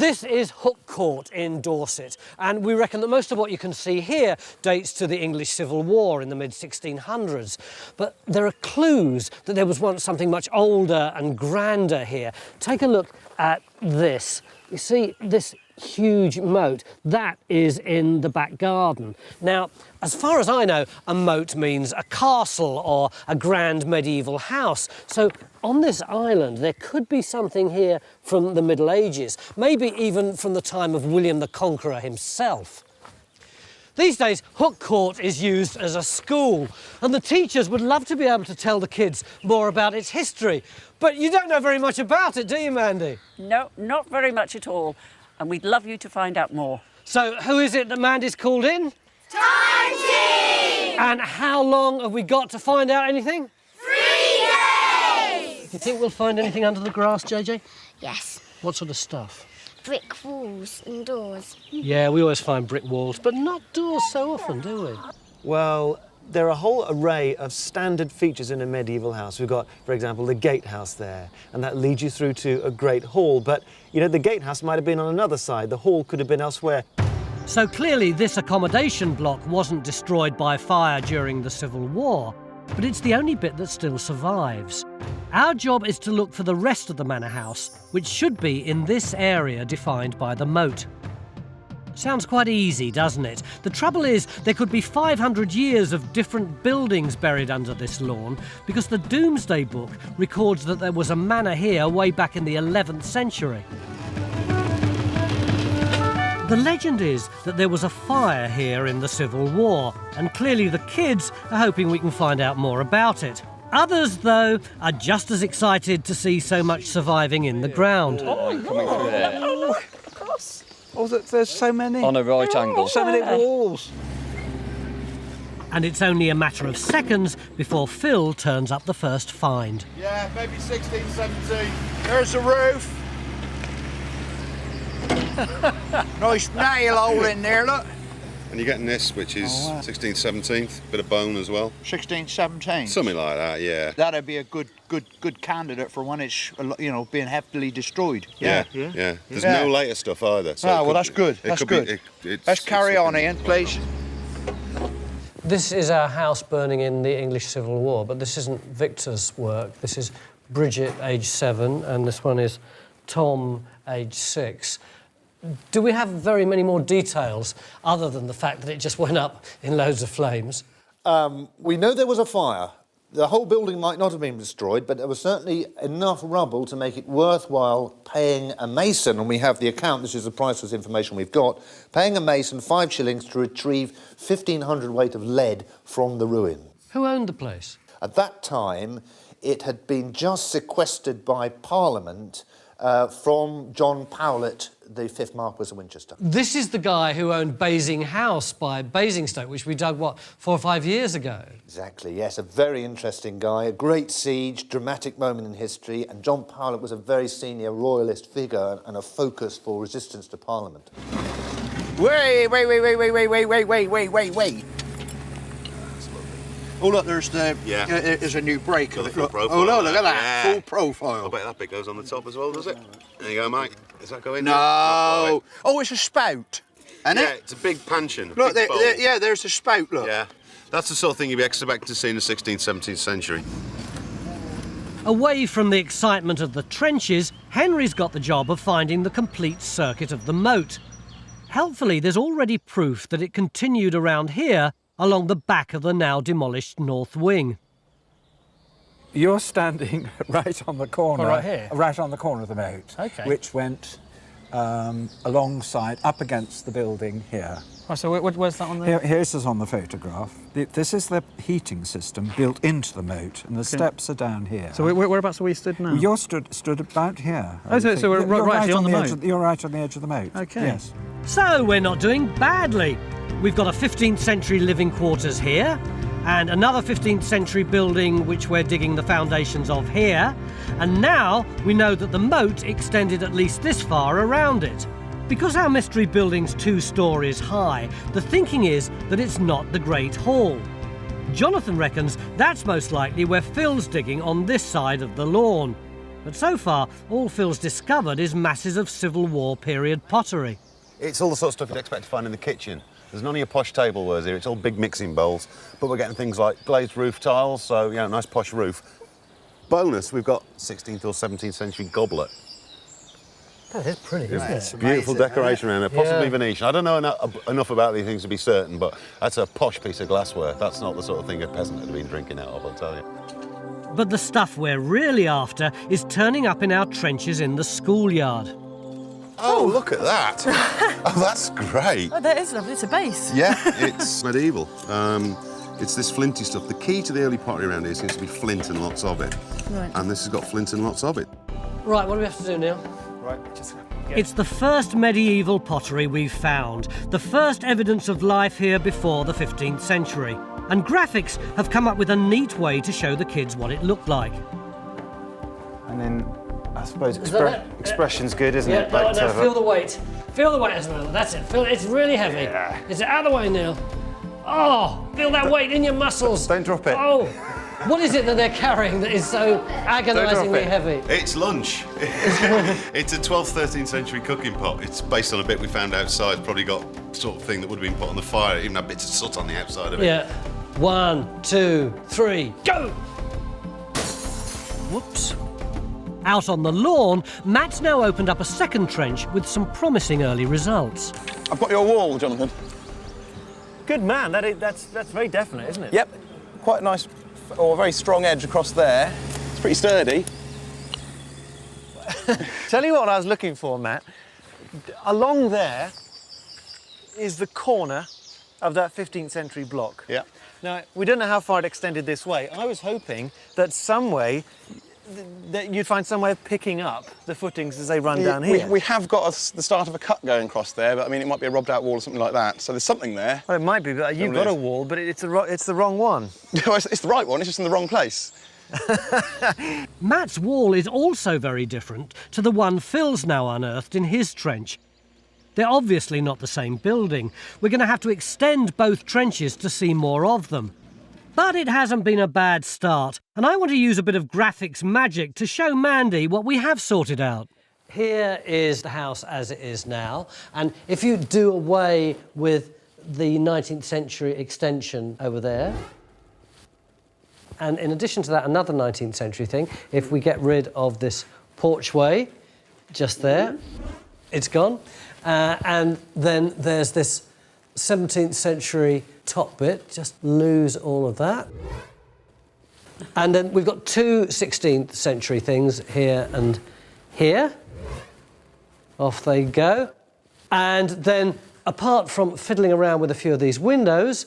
This is Hooke Court in Dorset, and we reckon that most of what you can see here dates to the English Civil War in the mid-1600s. But there are clues that there was once something much older and grander here. Take a look at this. You see this huge moat? That is in the back garden. Now, as far as I know, a moat means a castle or a grand medieval house. So on this island, there could be something here from the Middle Ages, maybe even from the time of William the Conqueror himself. These days, Hooke Court is used as a school, and the teachers would love to be able to tell the kids more about its history. But you don't know very much about it, do you, Mandy? No, not very much at all. And we'd love you to find out more. So who is it that Mandy's called in? Time team! And how long have we got to find out anything? 3 days! You think we'll find anything under the grass, JJ? Yes. What sort of stuff? Brick walls and doors. Yeah, we always find brick walls, but not doors so often, do we? Well, there are a whole array of standard features in a medieval house. We've got, for example, the gatehouse there, and that leads you through to a great hall. But, you know, the gatehouse might have been on another side. The hall could have been elsewhere. So clearly this accommodation block wasn't destroyed by fire during the Civil War, but it's the only bit that still survives. Our job is to look for the rest of the manor house, which should be in this area defined by the moat. Sounds quite easy, doesn't it? The trouble is, there could be 500 years of different buildings buried under this lawn, because the Domesday Book records that there was a manor here way back in the 11th century. The legend is that there was a fire here in the Civil War, and clearly the kids are hoping we can find out more about it. Others, though, are just as excited to see so much surviving in the ground. Coming through there. Oh, there's so many. On a right angle. So many walls. And it's only a matter of seconds before Phil turns up the first find. Yeah, maybe 16, 17. There's the roof. Nice nail hole in there, look. And you're getting this, which is 16th, 17th, bit of bone as well. 16, 17. Something like that, yeah. That'd be a good candidate for when it's, you know, being heavily destroyed. Yeah. There's no later stuff either. So well, that's good. That's good. Let's carry on, Ian, please. This is our house burning in the English Civil War, but this isn't Victor's work. This is Bridget, aged 7, and this one is Tom, aged 6. Do we have very many more details other than the fact that it just went up in loads of flames? We know there was a fire. The whole building might not have been destroyed, but there was certainly enough rubble to make it worthwhile paying a mason, and we have the account, this is the priceless information we've got, paying a mason 5 shillings to retrieve 1,500 weight of lead from the ruin. Who owned the place? At that time, it had been just sequestered by Parliament from John Powlett, the 5th Marquess of Winchester. This is the guy who owned Basing House by Basingstoke, which we dug, what, 4 or 5 years ago? Exactly, yes, a very interesting guy, a great siege, dramatic moment in history, and John Powlett was a very senior royalist figure and a focus for resistance to Parliament. Wait. Oh, look, there's there's a new break. Got the full Look. profile. Oh, look at that, Yeah. full profile. I bet that bit goes on the top as well, does it? There you go, mate. Does that go in? No. Oh, it's a spout, isn't Yeah, it? it's a big pansion. Look, big bowl. there's a spout, look. Yeah. That's the sort of thing you'd be expecting to see in the 16th, 17th century. Away from the excitement of the trenches, Henry's got the job of finding the complete circuit of the moat. Helpfully, there's already proof that it continued around here along the back of the now demolished north wing. You're standing right on the corner. Oh, right here? Right on the corner of the moat. OK. Which went alongside, up against the building here. Oh, so where's that on there? Here's us on the photograph. This is the heating system built into the moat, and the steps are down here. So whereabouts are we stood now? You're stood about here. Oh, so we're right on the moat? You're right on the edge of the moat. OK. Yes. So we're not doing badly. We've got a 15th century living quarters here, and another 15th century building which we're digging the foundations of here, and now we know that the moat extended at least this far around it. Because our mystery building's 2 stories high, the thinking is that it's not the Great Hall. Jonathan reckons that's most likely where Phil's digging on this side of the lawn. But so far, all Phil's discovered is masses of Civil War period pottery. It's all the sort of stuff you'd expect to find in the kitchen. There's none of your posh tablewares here. It's all big mixing bowls. But we're getting things like glazed roof tiles, so, nice posh roof. Bonus, we've got 16th or 17th century goblet. That is pretty, isn't it? Beautiful decoration around there, possibly Venetian. I don't know enough about these things to be certain, but that's a posh piece of glassware. That's not the sort of thing a peasant would have been drinking out of, I'll tell you. But the stuff we're really after is turning up in our trenches in the schoolyard. Oh, look at that. Oh, that's great. Oh, that is lovely. It's a base. Yeah, it's medieval. It's this flinty stuff. The key to the early pottery around here seems to be flint and lots of it. Right. And this has got flint and lots of it. Right, what do we have to do now? Right, just... It's the first medieval pottery we've found, the first evidence of life here before the 15th century. And graphics have come up with a neat way to show the kids what it looked like. And then, I suppose, that it? expression's good, isn't Yeah, it? no, feel the weight. Feel the weight as well. That's it. Feel it's really heavy. Yeah. Is it out of the way now? Oh, feel that weight in your muscles. Don't drop it. Oh, what is it that they're carrying that is so agonisingly heavy? It's lunch. It's a 12th, 13th century cooking pot. It's based on a bit we found outside. Probably got sort of thing that would have been put on the fire. Even had bits of soot on the outside of it. Yeah. 1, 2, 3, go! Whoops. Out on the lawn, Matt's now opened up a second trench with some promising early results. I've got your wall, Jonathan. Good man, that's very definite, isn't it? Yep. Quite nice, or a very strong edge across there. It's pretty sturdy. Tell you what I was looking for, Matt. Along there is the corner of that 15th century block. Yeah. Now, we don't know how far it extended this way. I was hoping that some way, that you'd find some way of picking up the footings as they run down here. We have got the start of a cut going across there, but I mean, it might be a robbed out wall or something like that. So there's something there. Well, it might be, but you've got a wall, but it's the wrong one. It's the right one, it's just in the wrong place. Matt's wall is also very different to the one Phil's now unearthed in his trench. They're obviously not the same building. We're going to have to extend both trenches to see more of them. But it hasn't been a bad start, and I want to use a bit of graphics magic to show Mandy what we have sorted out. Here is the house as it is now, and if you do away with the 19th century extension over there, and in addition to that, another 19th century thing, if we get rid of this porchway just there, it's gone. And then there's this 17th century top bit, just lose all of that. And then we've got two 16th century things here and here. Off they go. And then, apart from fiddling around with a few of these windows,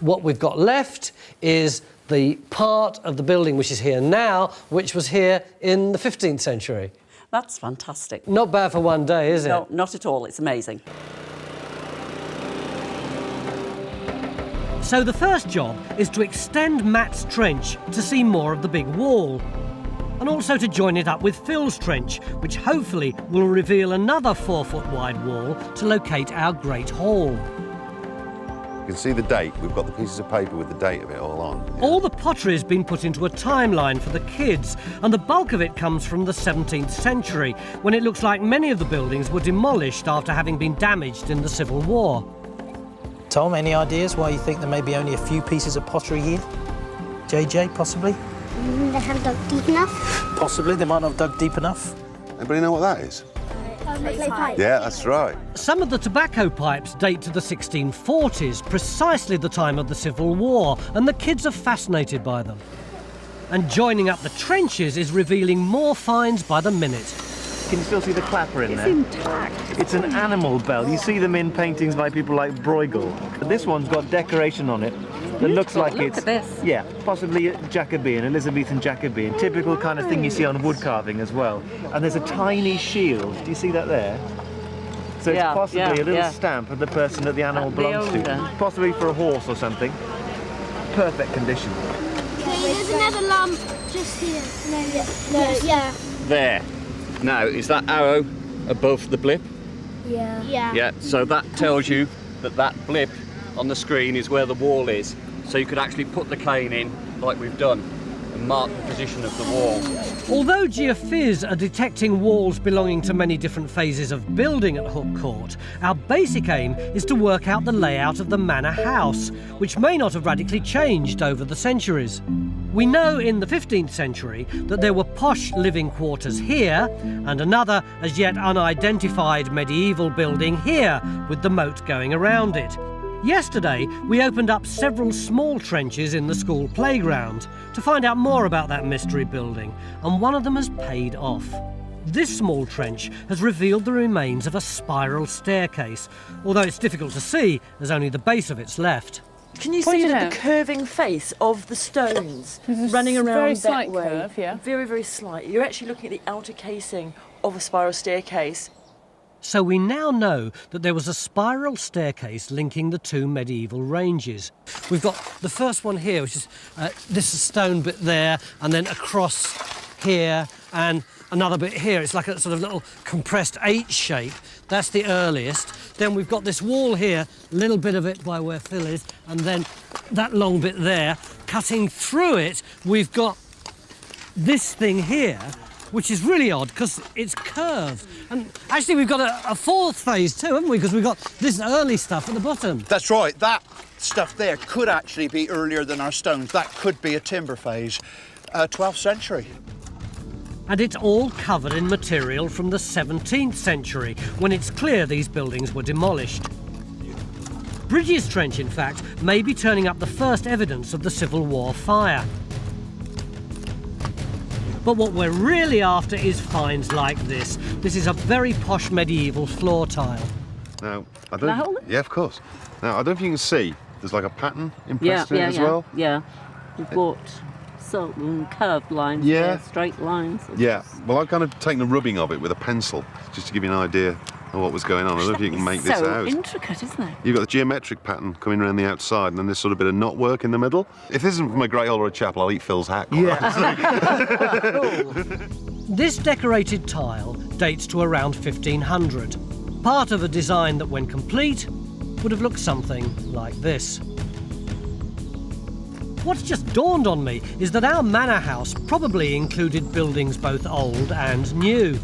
what we've got left is the part of the building which is here now, which was here in the 15th century. That's fantastic. Not bad for one day, is it? No, not at all. It's amazing. So the first job is to extend Matt's trench to see more of the big wall, and also to join it up with Phil's trench, which hopefully will reveal another 4-foot wide wall to locate our Great Hall. You can see the date. We've got the pieces of paper with the date of it all on. Yeah. All the pottery has been put into a timeline for the kids, and the bulk of it comes from the 17th century, when it looks like many of the buildings were demolished after having been damaged in the Civil War. Tom, any ideas why you think there may be only a few pieces of pottery here? JJ, possibly? They haven't dug deep enough. Possibly, they might not have dug deep enough. Anybody know what that is? Clay pipe. Yeah, that's right. Some of the tobacco pipes date to the 1640s, precisely the time of the Civil War, and the kids are fascinated by them. And joining up the trenches is revealing more finds by the minute. Can you still see the clapper in there? It's intact. It's an animal bell. You see them in paintings by people like Bruegel. This one's got decoration on it that looks like Look it's... at this. Yeah, possibly a Jacobean, Elizabethan Jacobean. Typical kind of thing you see on wood carving as well. And there's a tiny shield. Do you see that there? So it's possibly a little stamp of the person that the animal belongs to. Possibly for a horse or something. Perfect condition. There's another lump just here. Yeah. There. Now, is that arrow above the blip? Yeah. Yeah, so that tells you that that blip on the screen is where the wall is. So you could actually put the cane in like we've done. and mark the position of the wall. Although geophys are detecting walls belonging to many different phases of building at Hooke Court, our basic aim is to work out the layout of the manor house, which may not have radically changed over the centuries. We know in the 15th century that there were posh living quarters here and another as yet unidentified medieval building here with the moat going around it. Yesterday, we opened up several small trenches in the school playground to find out more about that mystery building, and one of them has paid off. This small trench has revealed the remains of a spiral staircase, although it's difficult to see as only the base of it's left. Can you see the curving face of the stones running around very that slight way? curve, yeah. Very, very slight. You're actually looking at the outer casing of a spiral staircase. So we now know that there was a spiral staircase linking the two medieval ranges. We've got the first one here, which is this stone bit there, and then across here, and another bit here. It's like a sort of little compressed H shape. That's the earliest. Then we've got this wall here, a little bit of it by where Phil is, and then that long bit there. Cutting through it, we've got this thing here, which is really odd because it's curved. And actually we've got a fourth phase too, haven't we? Because we've got this early stuff at the bottom. That's right. That stuff there could actually be earlier than our stones. That could be a timber phase, 12th century. And it's all covered in material from the 17th century, when it's clear these buildings were demolished. Bridges Trench, in fact, may be turning up the first evidence of the Civil War fire. But what we're really after is finds like this. This is a very posh medieval floor tile. Now, I don't... Yeah, of course. Now, I don't know if you can see, there's like a pattern impressed in it as well. Yeah, we've got certain curved lines, there, straight lines. Yeah, well, I've kind of taken a rubbing of it with a pencil, just to give you an idea of what was going on. I don't know if you can make this out. So intricate, isn't it? You've got the geometric pattern coming around the outside, and then this sort of bit of knotwork in the middle. If this isn't from a Great Hall or a chapel, I'll eat Phil's hat. This decorated tile dates to around 1500. Part of a design that, when complete, would have looked something like this. What's just dawned on me is that our manor house probably included buildings both old and new.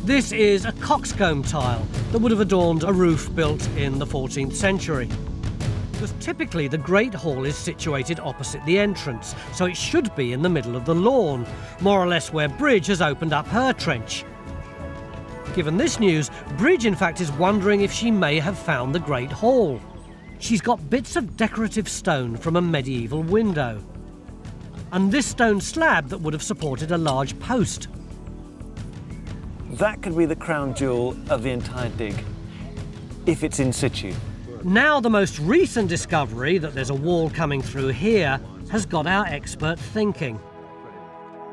This is a coxcomb tile that would have adorned a roof built in the 14th century. Because typically the Great Hall is situated opposite the entrance, so it should be in the middle of the lawn, more or less where Bridge has opened up her trench. Given this news, Bridge in fact is wondering if she may have found the Great Hall. She's got bits of decorative stone from a medieval window, and this stone slab that would have supported a large post. That could be the crown jewel of the entire dig, if it's in situ. Now the most recent discovery that there's a wall coming through here has got our expert thinking.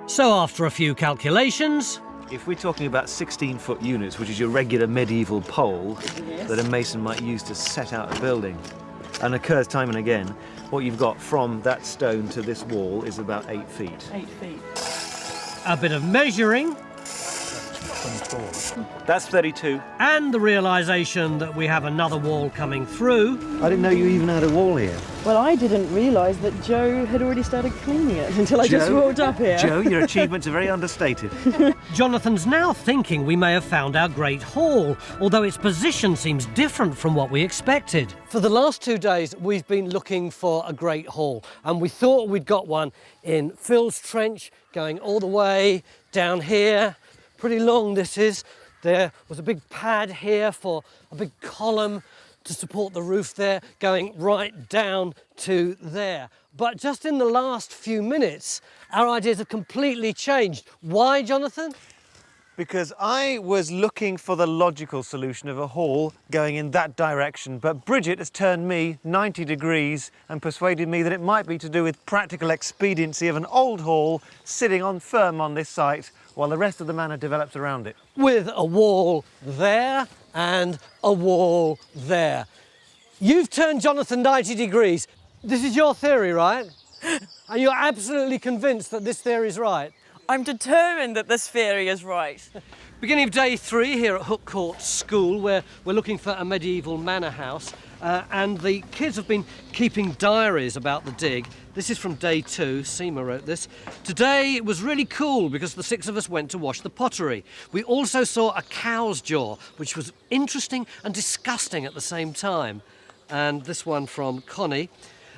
So after a few calculations... If we're talking about 16-foot units, which is your regular medieval pole that a mason might use to set out a building, and occurs time and again, what you've got from that stone to this wall is about 8 feet. 8 feet. A bit of measuring. That's 32. And the realisation that we have another wall coming through. I didn't know you even had a wall here. Well, I didn't realise that Joe had already started cleaning it until I just walked up here. Joe, your achievements are very understated. Jonathan's now thinking we may have found our Great Hall, although its position seems different from what we expected. For the last 2 days, we've been looking for a Great Hall, and we thought we'd got one in Phil's trench, going all the way down here. Pretty long this is. There was a big pad here for a big column to support the roof there, going right down to there. But just in the last few minutes, our ideas have completely changed. Why, Jonathan? Because I was looking for the logical solution of a hall going in that direction, but Bridget has turned me 90 degrees and persuaded me that it might be to do with practical expediency of an old hall sitting firm on this site while the rest of the manor develops around it. With a wall there and a wall there. You've turned Jonathan 90 degrees. This is your theory, right? And you're absolutely convinced that this theory is right? I'm determined that this theory is right. Beginning of day 3 here at Hooke Court School, where we're looking for a medieval manor house. and the kids have been keeping diaries about the dig. This is from day 2, Seema wrote this. Today it was really cool because the 6 of us went to wash the pottery. We also saw a cow's jaw, which was interesting and disgusting at the same time. And this one from Connie.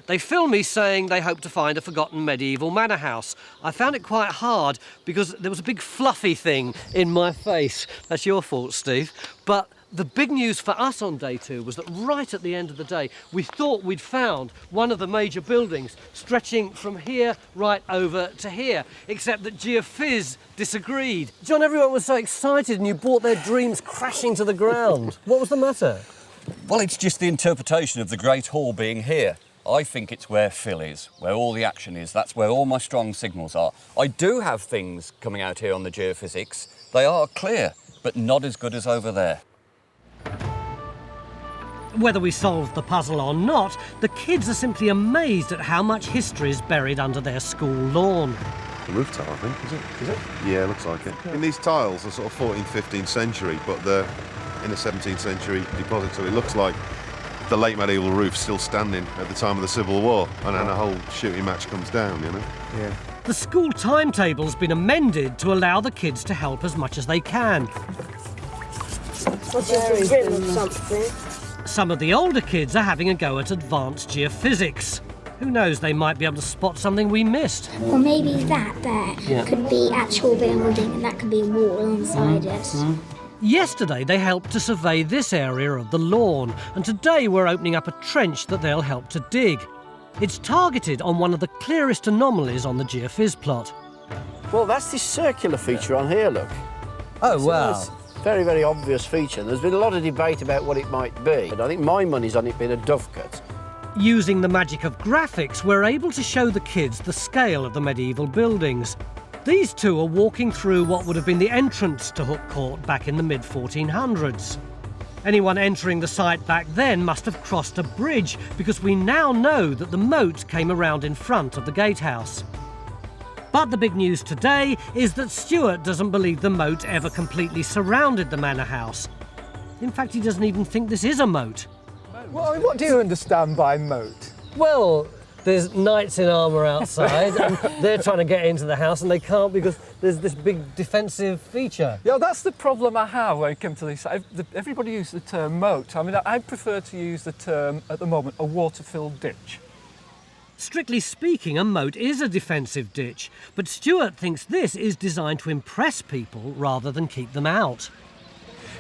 They filmed me saying they hope to find a forgotten medieval manor house. I found it quite hard because there was a big fluffy thing in my face. That's your fault, Steve. But the big news for us on day 2 was that right at the end of the day, we thought we'd found one of the major buildings stretching from here right over to here, except that Geophys disagreed. John, everyone was so excited and you brought their dreams crashing to the ground. What was the matter? Well, it's just the interpretation of the Great Hall being here. I think it's where Phil is, where all the action is. That's where all my strong signals are. I do have things coming out here on the geophysics. They are clear, but not as good as over there. Whether we solved the puzzle or not, the kids are simply amazed at how much history is buried under their school lawn. The roof tile, I think, is it? Yeah, looks like it. And these tiles are sort of 14th, 15th century, but they're in a 17th century deposit, so it looks like the late medieval roof still standing at the time of the Civil War, and then a whole shooting match comes down, you know? Yeah. The school timetable's been amended to allow the kids to help as much as they can. What's your rim of something? Some of the older kids are having a go at advanced geophysics. Who knows, they might be able to spot something we missed. Or maybe that there could be actual building and that could be a wall inside it. Yesterday they helped to survey this area of the lawn, and today we're opening up a trench that they'll help to dig. It's targeted on one of the clearest anomalies on the geophys plot. Well, that's this circular feature on here, look. Oh, wow. It's a very, very obvious feature. There's been a lot of debate about what it might be, but I think my money's on it being a dove cut. Using the magic of graphics, we're able to show the kids the scale of the medieval buildings. These two are walking through what would have been the entrance to Hooke Court back in the mid-1400s. Anyone entering the site back then must have crossed a bridge, because we now know that the moat came around in front of the gatehouse. But the big news today is that Stuart doesn't believe the moat ever completely surrounded the manor house. In fact, he doesn't even think this is a moat. Well, what do you understand by moat? Well, there's knights in armour outside and they're trying to get into the house and they can't because there's this big defensive feature. Yeah, that's the problem I have when it comes to this. Everybody uses the term moat. I mean, I prefer to use the term, at the moment, a water-filled ditch. Strictly speaking, a moat is a defensive ditch, but Stuart thinks this is designed to impress people rather than keep them out.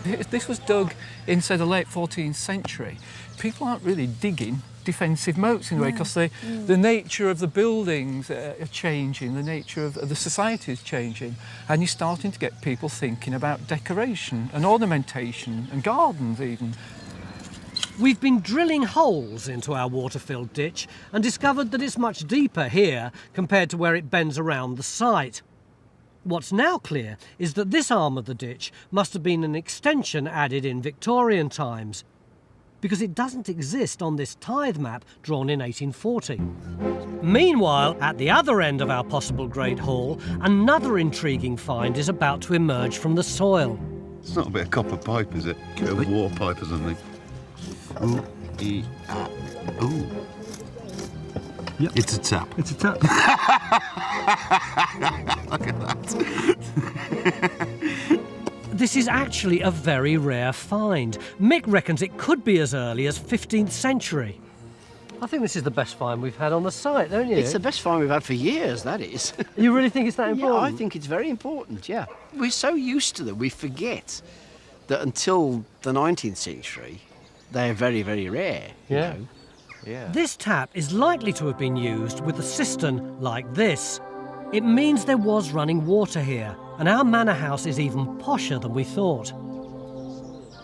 This was dug in, say, the late 14th century. People aren't really digging defensive moats in a way, because the nature of the buildings are changing, the nature of the society is changing, and you're starting to get people thinking about decoration and ornamentation and gardens even. We've been drilling holes into our water-filled ditch and discovered that it's much deeper here compared to where it bends around the site. What's now clear is that this arm of the ditch must have been an extension added in Victorian times, because it doesn't exist on this tithe map drawn in 1840. Meanwhile, at the other end of our possible Great Hall, another intriguing find is about to emerge from the soil. It's not a bit of copper pipe, is it? A bit of water pipe or something. Ooh, ooh. Yep. It's a tap. It's a tap. Look at that. This is actually a very rare find. Mick reckons it could be as early as 15th century. I think this is the best find we've had on the site, don't you? It's the best find we've had for years, that is. You really think it's that important? Yeah, I think it's very important, yeah. We're so used to them, we forget that until the 19th century, they're very, very rare, you know. Yeah. This tap is likely to have been used with a cistern like this. It means there was running water here, and our manor house is even posher than we thought.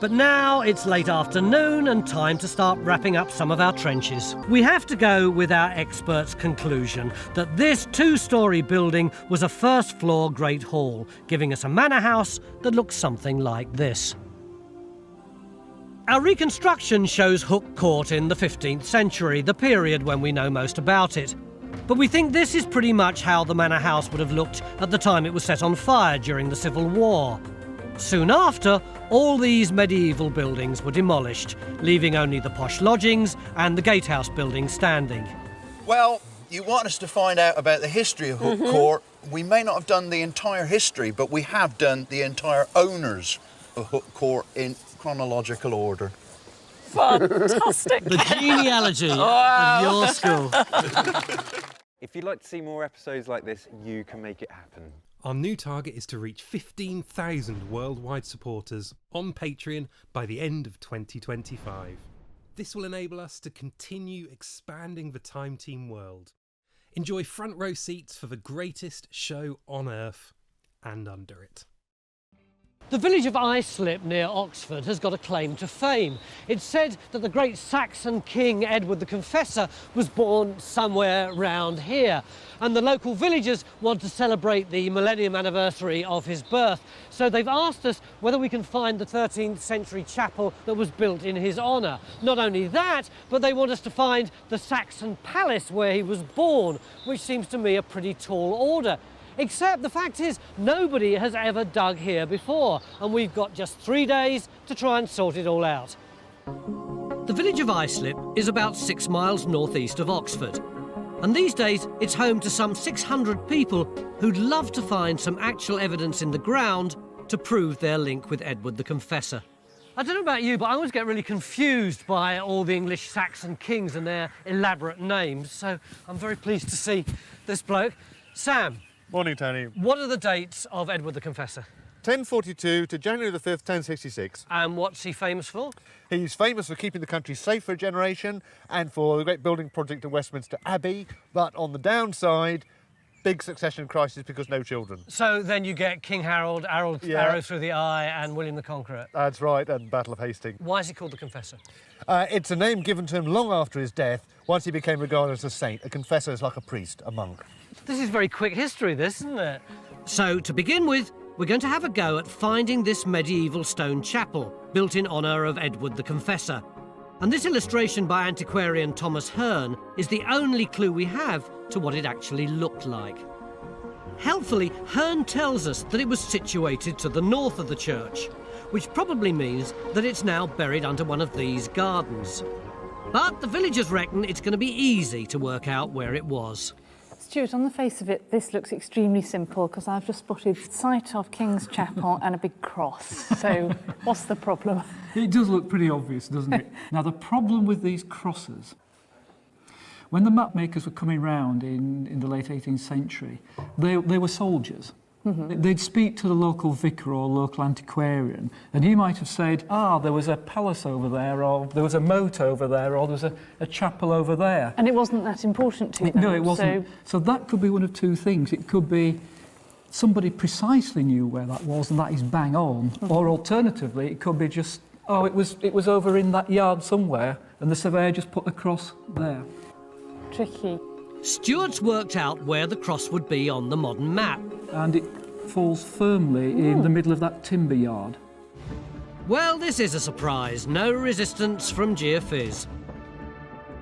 But now it's late afternoon and time to start wrapping up some of our trenches. We have to go with our expert's conclusion that this two-storey building was a first-floor Great Hall, giving us a manor house that looks something like this. Our reconstruction shows Hooke Court in the 15th century, the period when we know most about it. But we think this is pretty much how the manor house would have looked at the time it was set on fire during the Civil War. Soon after, all these medieval buildings were demolished, leaving only the posh lodgings and the gatehouse building standing. Well, you want us to find out about the history of Hooke Court. We may not have done the entire history, but we have done the entire owners of Hooke Court in chronological order. Fantastic. The genealogy of your school. If you'd like to see more episodes like this, you can make it happen. Our new target is to reach 15,000 worldwide supporters on Patreon by the end of 2025. This will enable us to continue expanding the Time Team world. Enjoy front row seats for the greatest show on Earth and under it. The village of Islip near Oxford has got a claim to fame. It's said that the great Saxon king Edward the Confessor was born somewhere round here, and the local villagers want to celebrate the millennium anniversary of his birth. So they've asked us whether we can find the 13th century chapel that was built in his honour. Not only that, but they want us to find the Saxon palace where he was born, which seems to me a pretty tall order. Except the fact is, nobody has ever dug here before, and we've got just 3 days to try and sort it all out. The village of Islip is about 6 miles northeast of Oxford, and these days it's home to some 600 people who'd love to find some actual evidence in the ground to prove their link with Edward the Confessor. I don't know about you, but I always get really confused by all the English Saxon kings and their elaborate names, so I'm very pleased to see this bloke. Sam. Morning, Tony. What are the dates of Edward the Confessor? 1042 to January the 5th, 1066. And what's he famous for? He's famous for keeping the country safe for a generation and for the great building project at Westminster Abbey, but on the downside, big succession crisis because no children. So then you get King Harold, arrow through the eye, and William the Conqueror. That's right, and Battle of Hastings. Why is he called the Confessor? It's a name given to him long after his death, once he became regarded as a saint. A confessor is like a priest, a monk. This is very quick history, this, isn't it? So, to begin with, we're going to have a go at finding this medieval stone chapel, built in honour of Edward the Confessor. And this illustration by antiquarian Thomas Hearn is the only clue we have to what it actually looked like. Helpfully, Hearn tells us that it was situated to the north of the church, which probably means that it's now buried under one of these gardens. But the villagers reckon it's going to be easy to work out where it was. Stuart, on the face of it, this looks extremely simple because I've just spotted site of King's Chapel and a big cross. So what's the problem? It does look pretty obvious, doesn't it? Now, the problem with these crosses, when the map makers were coming round in the late 18th century, they were soldiers. Mm-hmm. They'd speak to the local vicar or local antiquarian, and he might have said, there was a palace over there, or there was a moat over there, or there was a chapel over there. And it wasn't that important to them. No, it wasn't. So that could be one of two things. It could be somebody precisely knew where that was, and that is bang on. Mm-hmm. Or alternatively, it could be just, it was over in that yard somewhere, and the surveyor just put the cross there. Tricky. Stuart's worked out where the cross would be on the modern map. And it falls firmly in the middle of that timber yard. Well, this is a surprise. No resistance from Geophysics.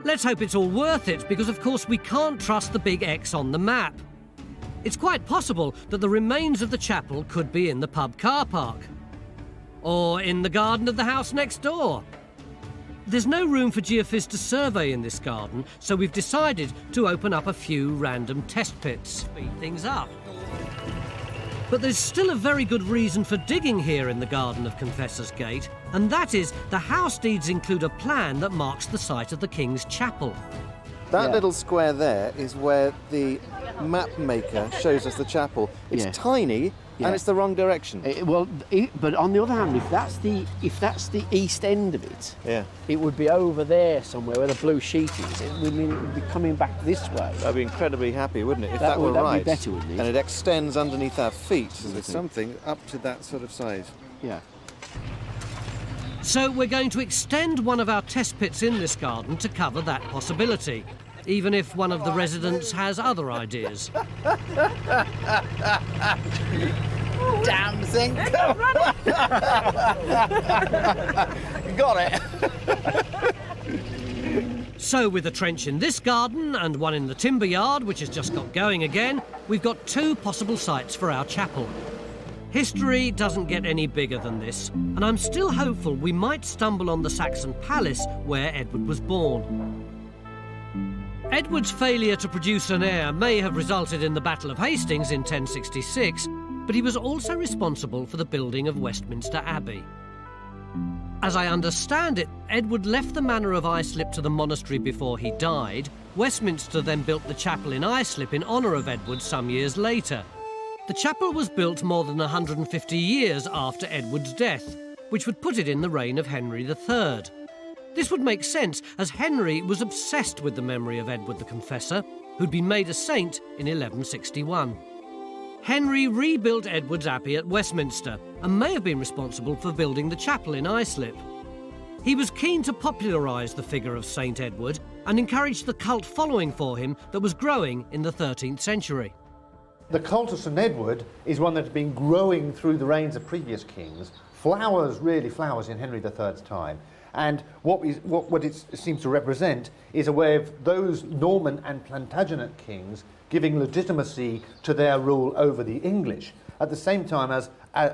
Let's hope it's all worth it, because of course we can't trust the big X on the map. It's quite possible that the remains of the chapel could be in the pub car park. Or in the garden of the house next door. There's no room for Geophysics to survey in this garden, so we've decided to open up a few random test pits. Speed things up. But there's still a very good reason for digging here in the garden of Confessor's Gate, and that is the house deeds include a plan that marks the site of the King's Chapel. That little square there is where the map maker shows us the chapel. It's tiny and it's the wrong direction. But on the other hand, if that's the east end of it, it would be over there somewhere where the blue sheet is. It would mean it would be coming back this way. I'd be incredibly happy, wouldn't it, if that were right? That'd be better, wouldn't it? And it extends underneath our feet, so there's something up to that sort of size. Yeah. So we're going to extend one of our test pits in this garden to cover that possibility, even if one of the residents has other ideas. Damn thing! Got it! So with a trench in this garden and one in the timber yard, which has just got going again, we've got 2 possible sites for our chapel. History doesn't get any bigger than this, and I'm still hopeful we might stumble on the Saxon palace where Edward was born. Edward's failure to produce an heir may have resulted in the Battle of Hastings in 1066, but he was also responsible for the building of Westminster Abbey. As I understand it, Edward left the manor of Islip to the monastery before he died. Westminster then built the chapel in Islip in honour of Edward some years later. The chapel was built more than 150 years after Edward's death, which would put it in the reign of Henry III. This would make sense, as Henry was obsessed with the memory of Edward the Confessor, who'd been made a saint in 1161. Henry rebuilt Edward's Abbey at Westminster and may have been responsible for building the chapel in Islip. He was keen to popularise the figure of Saint Edward and encouraged the cult following for him that was growing in the 13th century. The cult of St Edward is one that has been growing through the reigns of previous kings. Really flowers in Henry III's time. And what it seems to represent is a way of those Norman and Plantagenet kings giving legitimacy to their rule over the English. At the same time as,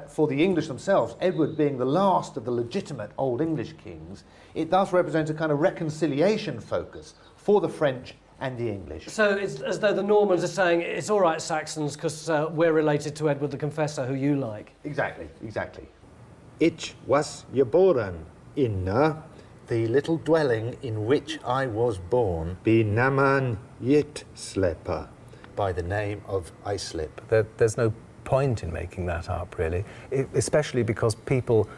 for the English themselves, Edward being the last of the legitimate Old English kings, it does represent a kind of reconciliation focus for the French and the English. So it's as though the Normans are saying, it's all right, Saxons, because we're related to Edward the Confessor, who you like. Exactly, exactly. Ich was geboren in the little dwelling in which I was born, Binaman Yitslepa, by the name of Islip. There's no point in making that up, really, especially because people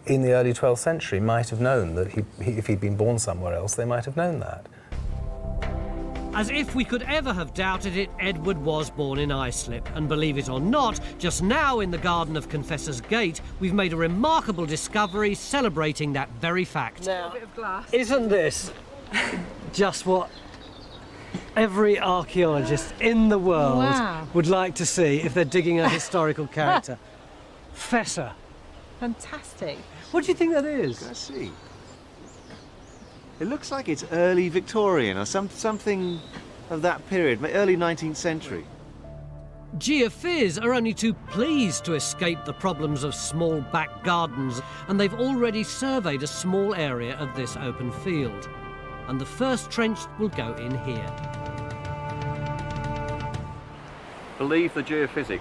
in the early 12th century might have known that if he'd been born somewhere else, they might have known that. As if we could ever have doubted it, Edward was born in Islip. And believe it or not, just now in the garden of Confessor's Gate, we've made a remarkable discovery celebrating that very fact. Now, a bit of glass. Isn't this just what every archaeologist in the world would like to see if they're digging a historical character? Confessor. Fantastic. What do you think that is? Let's see. It looks like it's early Victorian or something of that period, early 19th century. Geophys are only too pleased to escape the problems of small back gardens, and they've already surveyed a small area of this open field. And the first trench will go in here. Believe the geophysics.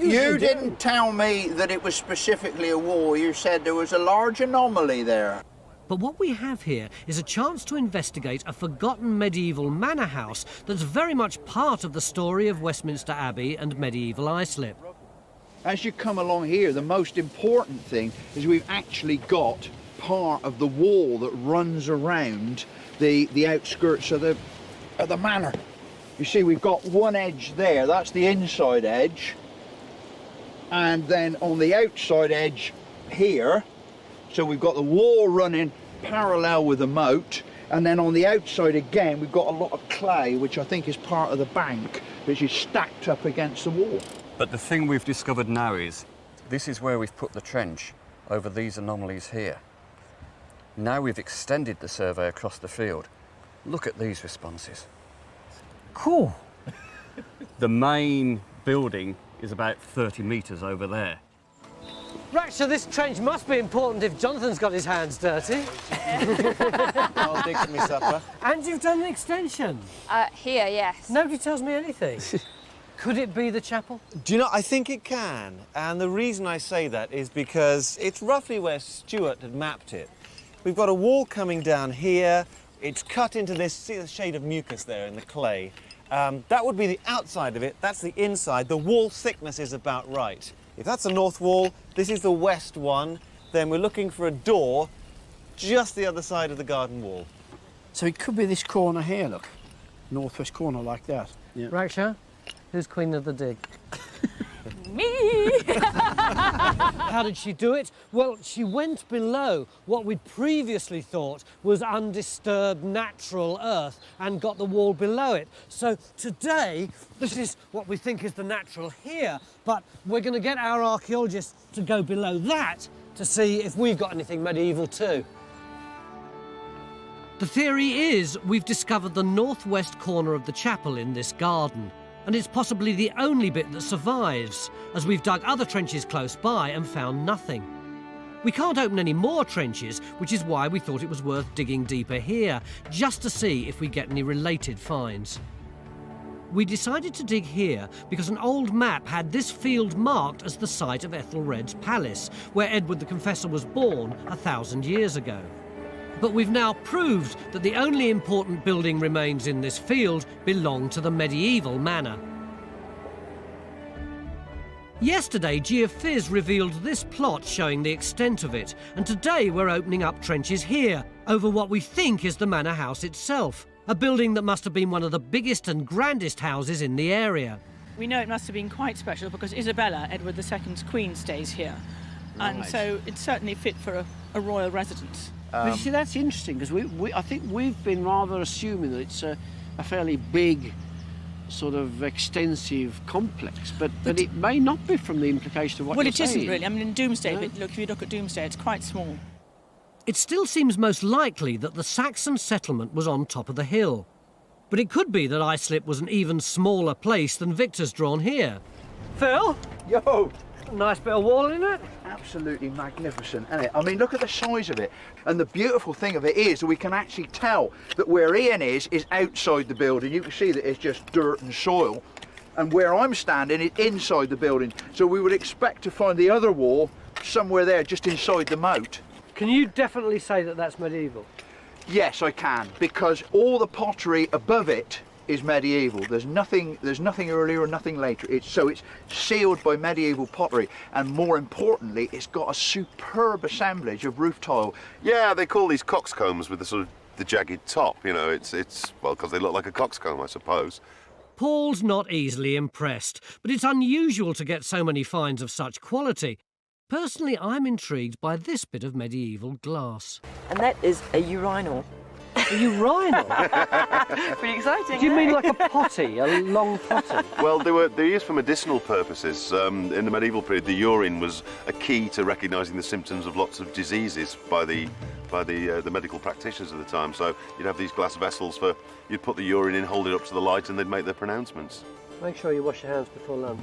You didn't tell me that it was specifically a wall. You said there was a large anomaly there. But what we have here is a chance to investigate a forgotten medieval manor house that's very much part of the story of Westminster Abbey and medieval Islip. As you come along here, the most important thing is we've actually got part of the wall that runs around the outskirts of the manor. You see, we've got one edge there, that's the inside edge, and then on the outside edge here, so we've got the wall running parallel with the moat, and then on the outside again we've got a lot of clay, which I think is part of the bank, which is stacked up against the wall. But the thing we've discovered now is, this is where we've put the trench over these anomalies here. Now we've extended the survey across the field. Look at these responses. Cool. The main building is about 30 metres over there. Right, so this trench must be important if Jonathan's got his hands dirty. I'll dig for me supper. And you've done an extension. Here, yes. Nobody tells me anything. Could it be the chapel? Do you know, I think it can. And the reason I say that is because it's roughly where Stuart had mapped it. We've got a wall coming down here. It's cut into this, see the shade of mucus there in the clay. That would be the outside of it. That's the inside. The wall thickness is about right. If that's the north wall, this is the west one, then we're looking for a door just the other side of the garden wall. So it could be this corner here, look. Northwest corner like that. Yeah. Raksha, who's queen of the dig? Me! How did she do it? Well, she went below what we'd previously thought was undisturbed natural earth and got the wall below it. So today, this is what we think is the natural here, but we're going to get our archaeologists to go below that to see if we've got anything medieval too. The theory is we've discovered the northwest corner of the chapel in this garden. And it's possibly the only bit that survives, as we've dug other trenches close by and found nothing. We can't open any more trenches, which is why we thought it was worth digging deeper here, just to see if we get any related finds. We decided to dig here because an old map had this field marked as the site of Ethelred's palace, where Edward the Confessor was born 1,000 years ago. But we've now proved that the only important building remains in this field belong to the medieval manor. Yesterday, Geophysics revealed this plot showing the extent of it, and today we're opening up trenches here, over what we think is the manor house itself, a building that must have been one of the biggest and grandest houses in the area. We know it must have been quite special because Isabella, Edward II's queen, stays here. And Right. so it's certainly fit for a royal residence. But you see, that's interesting because I think we've been rather assuming that it's a fairly big, sort of extensive complex, but it may not be from the implication of what Well, you're it isn't saying. really. I mean, in Doomsday, if you look at Doomsday, it's quite small. It still seems most likely that the Saxon settlement was on top of the hill. But it could be that Islip was an even smaller place than Victor's drawn here. Phil? Yo! Nice bit of wall in it. Absolutely magnificent, isn't it? I mean, look at the size of it. And the beautiful thing of it is that we can actually tell that where Ian is outside the building. You can see that it's just dirt and soil. And where I'm standing is inside the building. So we would expect to find the other wall somewhere there, just inside the moat. Can you definitely say that that's medieval? Yes, I can, because all the pottery above it is medieval. There's nothing earlier or nothing later. It's sealed by medieval pottery, and more importantly, it's got a superb assemblage of roof tile. Yeah, they call these coxcombs with the sort of the jagged top. You know, it's well, because they look like a coxcomb, I suppose. Paul's not easily impressed, but it's unusual to get so many finds of such quality. Personally, I'm intrigued by this bit of medieval glass. And that is a urinal. A urinal? Pretty exciting. Do you mean eh? like a potty, a long potty? Well, they're used for medicinal purposes. In the medieval period, the urine was a key to recognising the symptoms of lots of diseases by the medical practitioners at the time. So you'd have these glass vessels you'd put the urine in, hold it up to the light, and they'd make their pronouncements. Make sure you wash your hands before lunch.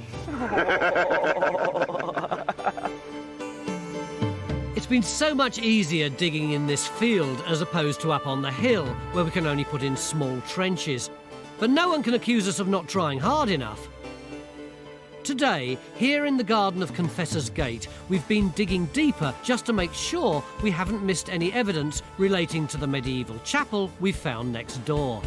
It's been so much easier digging in this field as opposed to up on the hill, where we can only put in small trenches. But no one can accuse us of not trying hard enough. Today, here in the garden of Confessor's Gate, we've been digging deeper just to make sure we haven't missed any evidence relating to the medieval chapel we found next door.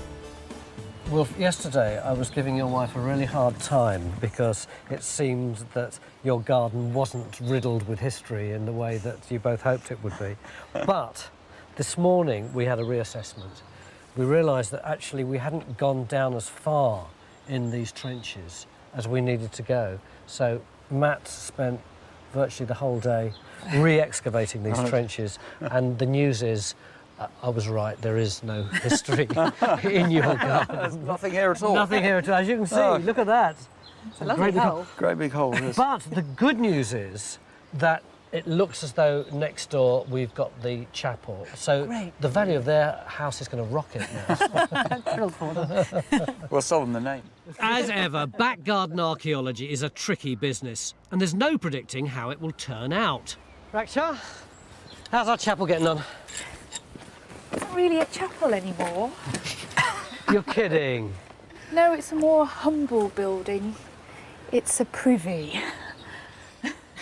Well, yesterday I was giving your wife a really hard time because it seemed that your garden wasn't riddled with history in the way that you both hoped it would be. But this morning we had a reassessment. We realised that actually we hadn't gone down as far in these trenches as we needed to go. So Matt spent virtually the whole day re-excavating these trenches, and the news is I was right, there is no history in your garden. There's nothing here at all. Nothing here at all. As you can see, look at that. It's a lovely hole. Great big hole, yes. But the good news is that it looks as though next door we've got the chapel. So the value of their house is going to rocket now. Thrilled for them. We'll sell them the name. As ever, back garden archaeology is a tricky business, and there's no predicting how it will turn out. Raksha, how's our chapel getting on? It's not really a chapel anymore. You're kidding. No, it's a more humble building. It's a privy.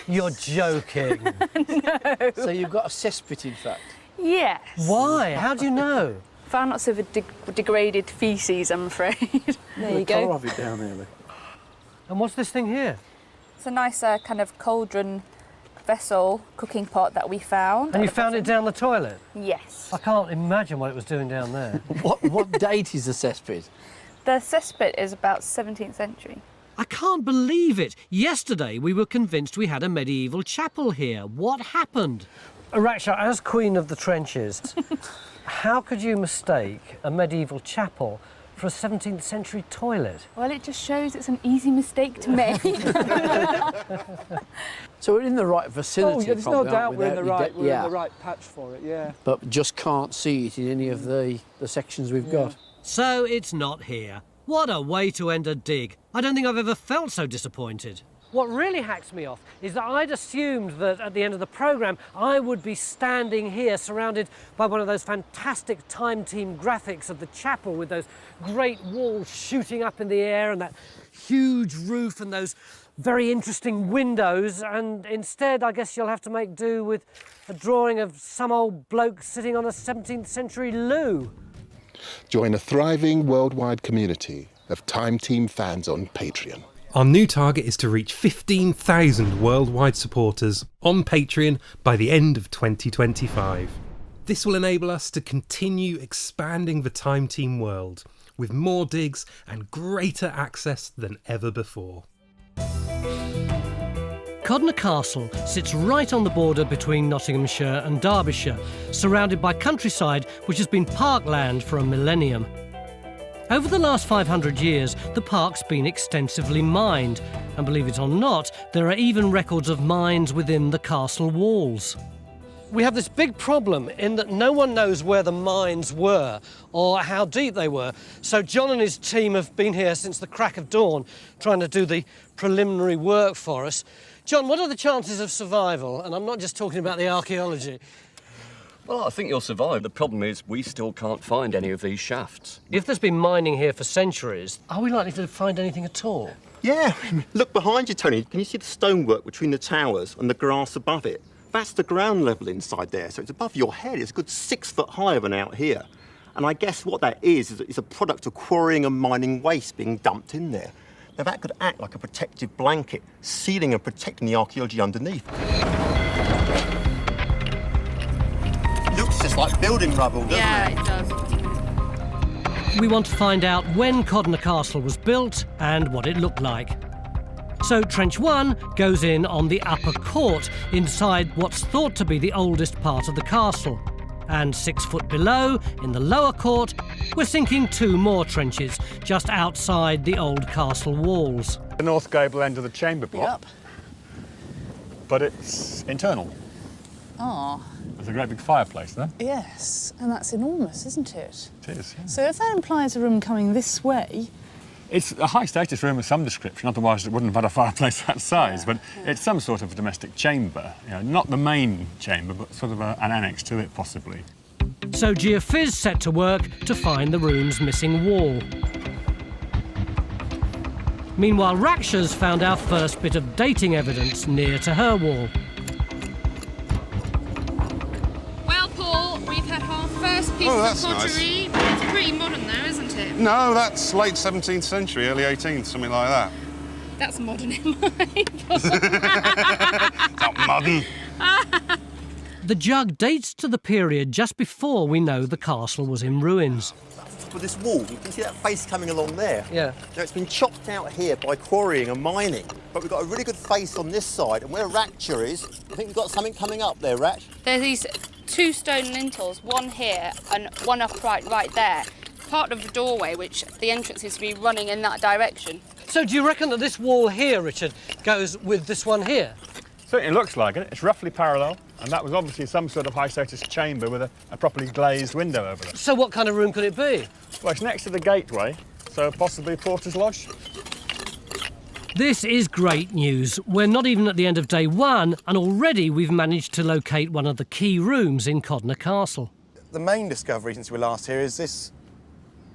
You're joking. No. So you've got a cesspit, in fact? Yes. Why? How do you know? Found lots of degraded faeces, I'm afraid. There you go. Of it down there. And what's this thing here? It's a nice kind of cauldron vessel, cooking pot that we found. And you found it down the toilet? Yes. I can't imagine what it was doing down there. What date is the cesspit? The cesspit is about 17th century. I can't believe it. Yesterday we were convinced we had a medieval chapel here. What happened? Raksha, as Queen of the Trenches, how could you mistake a medieval chapel for a 17th century toilet? Well, it just shows it's an easy mistake to make. So we're in the right vicinity. Oh, yeah, there's no probably, doubt aren't we're in the right, yeah. in the right patch for it, yeah. But just can't see it in any of the sections we've got. So it's not here. What a way to end a dig. I don't think I've ever felt so disappointed. What really hacks me off is that I'd assumed that at the end of the programme I would be standing here surrounded by one of those fantastic Time Team graphics of the chapel with those great walls shooting up in the air and that huge roof and those very interesting windows, and instead I guess you'll have to make do with a drawing of some old bloke sitting on a 17th century loo. Join a thriving worldwide community of Time Team fans on Patreon. Our new target is to reach 15,000 worldwide supporters on Patreon by the end of 2025. This will enable us to continue expanding the Time Team world with more digs and greater access than ever before. Codnor Castle sits right on the border between Nottinghamshire and Derbyshire, surrounded by countryside which has been parkland for a millennium. Over the last 500 years, the park's been extensively mined, and believe it or not, there are even records of mines within the castle walls. We have this big problem in that no one knows where the mines were or how deep they were. So John and his team have been here since the crack of dawn, trying to do the preliminary work for us. John, what are the chances of survival? And I'm not just talking about the archaeology. Well, I think you'll survive. The problem is we still can't find any of these shafts. If there's been mining here for centuries, are we likely to find anything at all? Yeah, look behind you, Tony. Can you see the stonework between the towers and the grass above it? That's the ground level inside there, so it's above your head. It's a good 6 foot higher than out here. And I guess what that is it's a product of quarrying and mining waste being dumped in there. Now that could act like a protective blanket, sealing and protecting the archaeology underneath. Looks just like building rubble, doesn't it? It does. We want to find out when Codnor Castle was built and what it looked like. So Trench 1 goes in on the upper court, inside what's thought to be the oldest part of the castle. And 6 foot below, in the lower court, we're sinking 2 more trenches, just outside the old castle walls. The north gable end of the chamber block. Yep. But it's internal. Oh, There's a great big fireplace there. yes. And that's enormous, isn't it? It is, yeah. So if that implies a room coming this way, It's a high-status room of some description, otherwise it wouldn't have had a fireplace that size, but it's some sort of domestic chamber. You know, not the main chamber, but sort of an annex to it, possibly. So Geophy's set to work to find the room's missing wall. Meanwhile, Raksha's found our first bit of dating evidence near to her wall. Well, Paul, we've had our first piece Oh, of that's pottery. It's pretty modern though, isn't it? No, that's late 17th century, early 18th, something like that. That's modern in my book. Not modern. The jug dates to the period just before we know the castle was in ruins. With this wall, you can see that face coming along there. Yeah. Now it's been chopped out here by quarrying and mining, but we've got a really good face on this side, and where Ratcher is, I think we've got something coming up there, Ratch. There's these 2 stone lintels, one here and one upright right there. Part of the doorway, which the entrance is to be running in that direction. So do you reckon that this wall here, Richard, goes with this one here? Certainly looks like it. It's roughly parallel, and that was obviously some sort of high-status chamber with a properly glazed window over it. So what kind of room could it be? Well, it's next to the gateway, so possibly Porter's Lodge. This is great news. We're not even at the end of day 1, and already we've managed to locate one of the key rooms in Codnor Castle. The main discovery since we were last here is this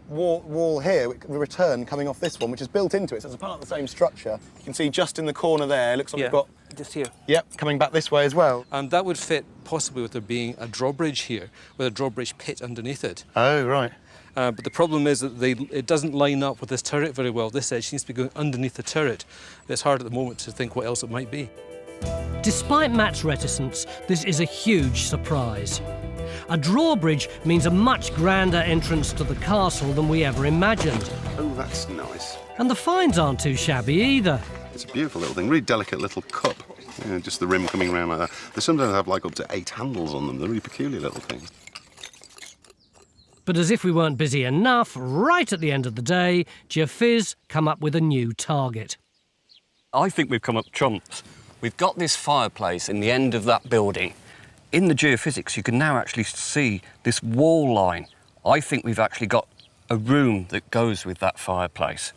wall here, the return coming off this one, which is built into it, so it's a part of the same structure. You can see just in the corner there, looks like we've got... Just here. Yep, coming back this way as well. And that would fit possibly with there being a drawbridge here, with a drawbridge pit underneath it. Oh, right. But the problem is that it doesn't line up with this turret very well. This edge seems to be going underneath the turret. It's hard at the moment to think what else it might be. Despite Matt's reticence, this is a huge surprise. A drawbridge means a much grander entrance to the castle than we ever imagined. Oh, that's nice. And the finds aren't too shabby either. It's a beautiful little thing, really delicate little cup. You know, just the rim coming around like that. They sometimes have like up to 8 handles on them. They're really peculiar little things. But as if we weren't busy enough, right at the end of the day, Geophy's come up with a new target. I think we've come up trumps. We've got this fireplace in the end of that building. In the geophysics, you can now actually see this wall line. I think we've actually got a room that goes with that fireplace.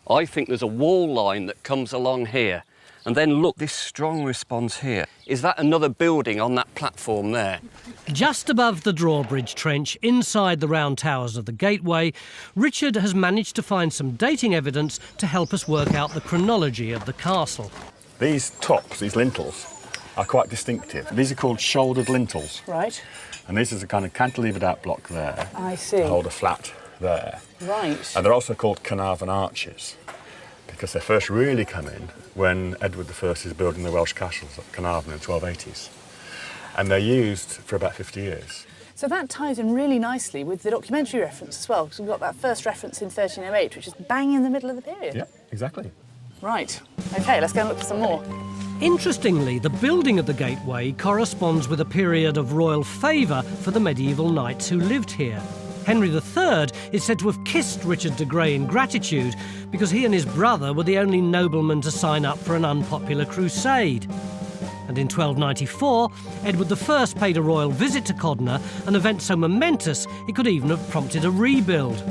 I think there's a wall line that comes along here. And then look, this strong response here. Is that another building on that platform there? Just above the drawbridge trench, inside the round towers of the gateway, Richard has managed to find some dating evidence to help us work out the chronology of the castle. These tops, these lintels, are quite distinctive. These are called shouldered lintels. Right. And this is a kind of cantilevered out block there. I see. To hold a flat there. Right. And they're also called Carnarvon arches, because they first really come in when Edward I is building the Welsh castles at Carnarvon in the 1280s. And they're used for about 50 years. So that ties in really nicely with the documentary reference as well, because we've got that first reference in 1308, which is bang in the middle of the period. Yeah, exactly. Right. OK, let's go and look for some more. Interestingly, the building of the gateway corresponds with a period of royal favour for the medieval knights who lived here. Henry III is said to have kissed Richard de Grey in gratitude because he and his brother were the only noblemen to sign up for an unpopular crusade. And in 1294, Edward I paid a royal visit to Codnor, an event so momentous it could even have prompted a rebuild.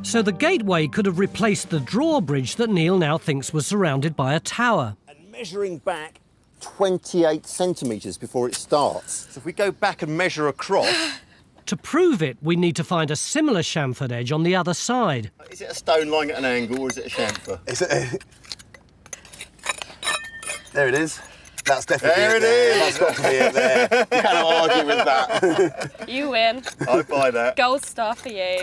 So the gateway could have replaced the drawbridge that Neil now thinks was surrounded by a tower. And measuring back 28 centimetres before it starts. So if we go back and measure across... To prove it, we need to find a similar chamfered edge on the other side. Is it a stone lying at an angle or is it a chamfer? There it is. That's definitely there it. It is. That's got to be it there. You can't argue with that. You win. I buy that. Gold star for you.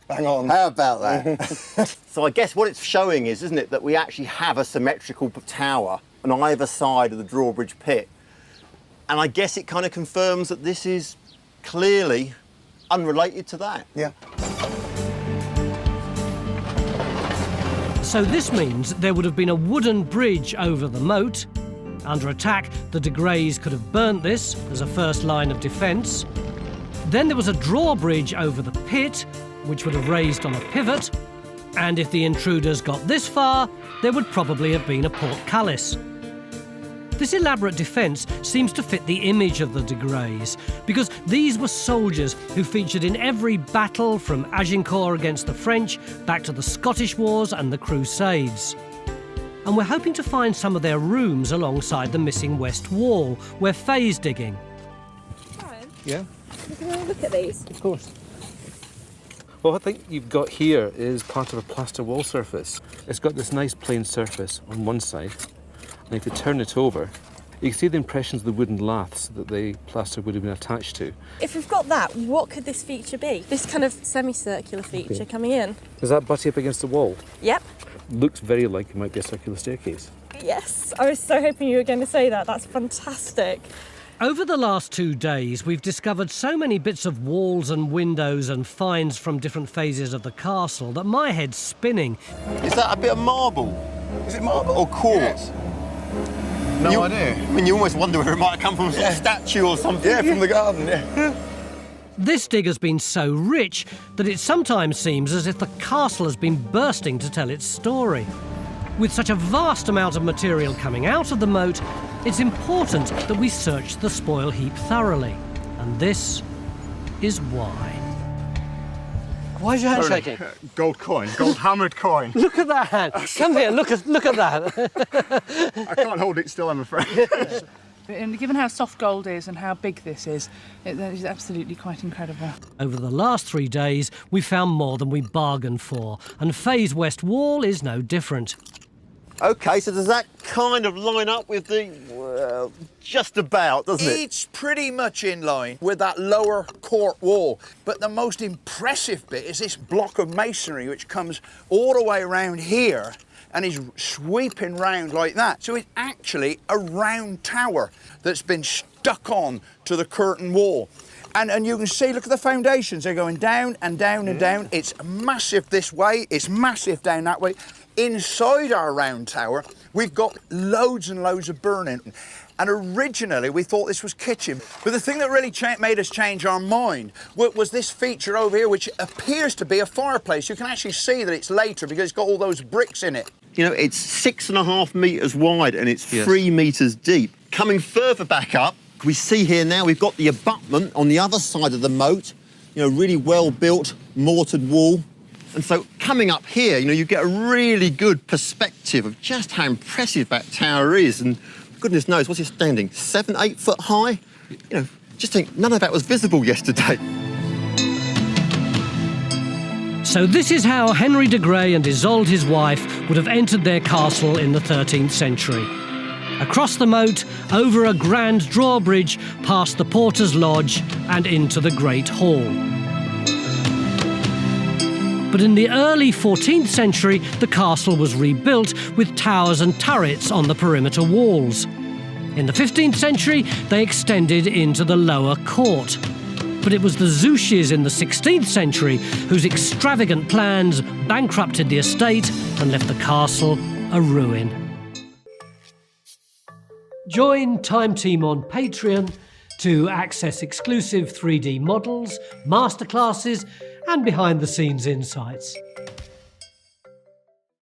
Hang on. How about that? So I guess what it's showing is, isn't it, that we actually have a symmetrical tower on either side of the drawbridge pit. And I guess it kind of confirms that this is clearly unrelated to that. Yeah. So this means there would have been a wooden bridge over the moat. Under attack, the de Greys could have burnt this as a first line of defence. Then there was a drawbridge over the pit, which would have raised on a pivot. And if the intruders got this far, there would probably have been a portcullis. This elaborate defence seems to fit the image of the de Greys, because these were soldiers who featured in every battle from Agincourt against the French back to the Scottish Wars and the Crusades. And we're hoping to find some of their rooms alongside the missing west wall, where Faye's digging. Brian, Yeah, can I look at these? of course. Well, what I think you've got here is part of a plaster wall surface. It's got this nice plain surface on one side. And if you turn it over, you can see the impressions of the wooden laths that the plaster would have been attached to. If we've got that, what could this feature be? This kind of semicircular feature coming in? Does that butt up against the wall? Yep. Looks very like it might be a circular staircase. Yes, I was so hoping you were going to say that. That's fantastic. Over the last 2 days, we've discovered so many bits of walls and windows and finds from different phases of the castle that my head's spinning. Is that a bit of marble? Is it marble? Or quartz? No idea. I mean, you almost wonder where it might have come from, a statue or something. Yeah, from the garden, yeah. This dig has been so rich that it sometimes seems as if the castle has been bursting to tell its story. With such a vast amount of material coming out of the moat, it's important that we search the spoil heap thoroughly. And this is why. Why is your hand shaking? Gold coin, gold hammered coin. Look at that hand. Come here, look at that. I can't hold it still, I'm afraid. And given how soft gold is and how big this is, that is absolutely quite incredible. Over the last 3 days, we found more than we bargained for, and Faye's west wall is no different. OK, so does that kind of line up with the... well, just about, doesn't it? It's pretty much in line with that lower court wall. But the most impressive bit is this block of masonry which comes all the way around here and is sweeping round like that. So it's actually a round tower that's been stuck on to the curtain wall. And you can see, look at the foundations. They're going down and down and down. It's massive this way. It's massive down that way. Inside our round tower, we've got loads and loads of burning. And originally, we thought this was kitchen. But the thing that really made us change our mind was this feature over here, which appears to be a fireplace. You can actually see that it's later because it's got all those bricks in it. You know, it's 6.5 metres wide and it's 3 metres deep. Coming further back up, we see here now we've got the abutment on the other side of the moat. really well built, mortared wall. And so coming up here, you get a really good perspective of just how impressive that tower is. And goodness knows, what's it standing? 7, 8 foot high? Just think, none of that was visible yesterday. So this is how Henry de Grey and Isolde, his wife, would have entered their castle in the 13th century. Across the moat, over a grand drawbridge, past the porter's lodge and into the Great Hall. But in the early 14th century, the castle was rebuilt with towers and turrets on the perimeter walls. In the 15th century, they extended into the lower court. But it was the Zouches in the 16th century whose extravagant plans bankrupted the estate and left the castle a ruin. Join Time Team on Patreon to access exclusive 3D models, masterclasses and behind-the-scenes insights.